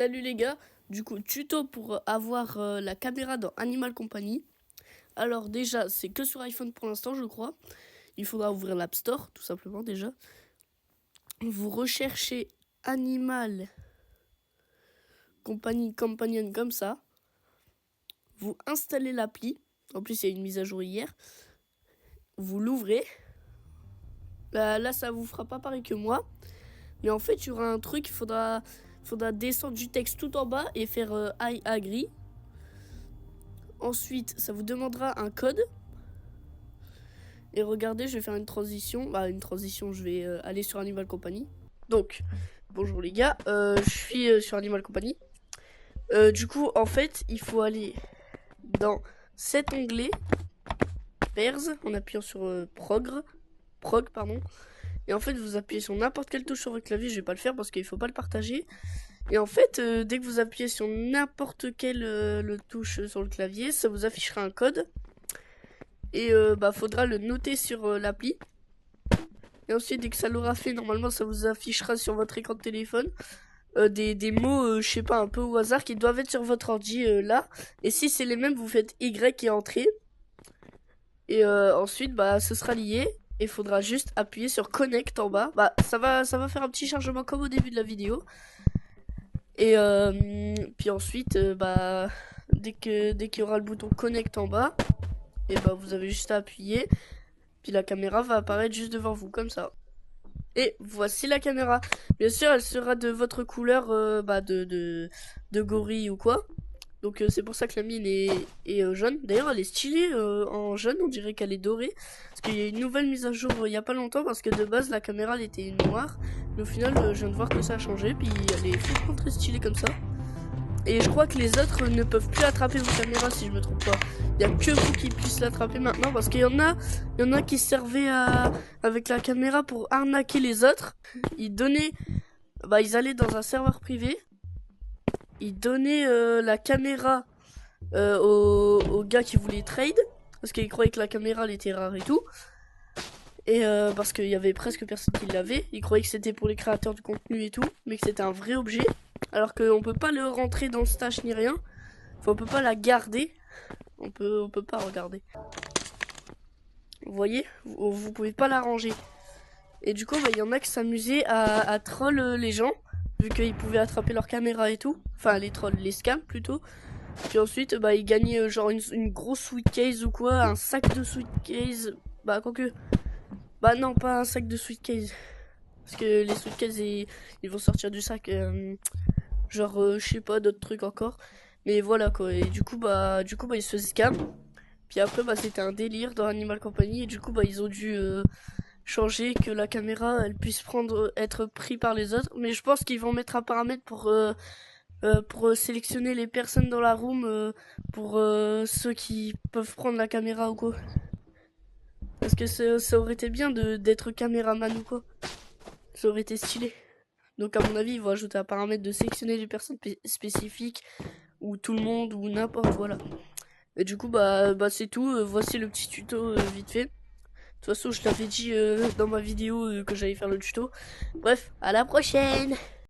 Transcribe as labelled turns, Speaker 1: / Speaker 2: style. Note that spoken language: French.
Speaker 1: Salut les gars, du coup tuto pour avoir la caméra dans Animal Company. Alors déjà c'est que sur iPhone pour l'instant je crois. Il faudra ouvrir l'App Store tout simplement déjà. Vous recherchez Animal Company Companion comme ça. Vous installez l'appli. En plus il y a une mise à jour hier. Vous l'ouvrez. Là ça vous fera pas pareil que moi. Mais en fait il y aura un truc, il faudra descendre du texte tout en bas et faire I agree. Ensuite, ça vous demandera un code. Et regardez, je vais faire une transition. Je vais aller sur Animal Company. Donc, bonjour les gars, je suis sur Animal Company. Du coup, en fait, il faut aller dans cet onglet, Pairs, en appuyant sur Prog, pardon. Et en fait, vous appuyez sur n'importe quelle touche sur votre clavier. Je vais pas le faire parce qu'il faut pas le partager. Et en fait, dès que vous appuyez sur n'importe quelle touche sur le clavier, ça vous affichera un code. Et faudra le noter sur l'appli. Et ensuite, dès que ça l'aura fait, normalement, ça vous affichera sur votre écran de téléphone des mots, je sais pas, un peu au hasard qui doivent être sur votre ordi là. Et si c'est les mêmes, vous faites Y et entrée. Et ensuite, ce sera lié. Et il faudra juste appuyer sur Connect en bas. Ça va faire un petit chargement comme au début de la vidéo. Et puis ensuite, dès qu'il y aura le bouton Connect en bas, et vous avez juste à appuyer. Puis la caméra va apparaître juste devant vous, comme ça. Et voici la caméra. Bien sûr, elle sera de votre couleur de gorille ou quoi. Donc c'est pour ça que la mine est jaune. D'ailleurs, elle est stylée en jaune, on dirait qu'elle est dorée. Parce qu'il y a une nouvelle mise à jour il y a pas longtemps, parce que de base, la caméra, elle était noire. Mais au final, je viens de voir que ça a changé, puis elle est franchement très stylée comme ça. Et je crois que les autres ne peuvent plus attraper vos caméras, si je me trompe pas. Il n'y a que vous qui puissiez l'attraper maintenant, parce qu'il y en a qui servaient avec la caméra pour arnaquer les autres. Ils allaient dans un serveur privé, ils donnaient la caméra aux gars qui voulaient trade, parce qu'ils croyaient que la caméra elle était rare et tout. Et parce qu'il y avait presque personne qui l'avait, ils croyaient que c'était pour les créateurs du contenu et tout, mais que c'était un vrai objet. Alors qu'on peut pas le rentrer dans le stash ni rien. Enfin, on peut pas la garder. On peut pas regarder. Vous voyez, vous pouvez pas la ranger. Et du coup, il y en a qui s'amusaient à troll les gens, vu qu'ils pouvaient attraper leur caméra et tout. Enfin, les trolls, les scams plutôt. Puis ensuite, ils gagnaient genre une grosse suitcase ou quoi, un sac de suitcase. Quoique. Non, pas un sac de suitcase. Parce que les suitcases, ils vont sortir du sac. Je sais pas, d'autres trucs encore. Mais voilà quoi. Et du coup, ils se faisaient scam. Puis après, c'était un délire dans Animal Company. Et du coup, ils ont dû changer que la caméra, elle puisse être prise par les autres. Mais je pense qu'ils vont mettre un paramètre pour sélectionner les personnes dans la room, pour ceux qui peuvent prendre la caméra ou quoi. Parce que ça aurait été bien d'être caméraman ou quoi. Ça aurait été stylé. Donc à mon avis, ils vont ajouter un paramètre de sélectionner les personnes spécifiques, ou tout le monde, ou n'importe, voilà. Et du coup, c'est tout. Voici le petit tuto vite fait. De toute façon, je l'avais dit dans ma vidéo que j'allais faire le tuto. Bref, à la prochaine!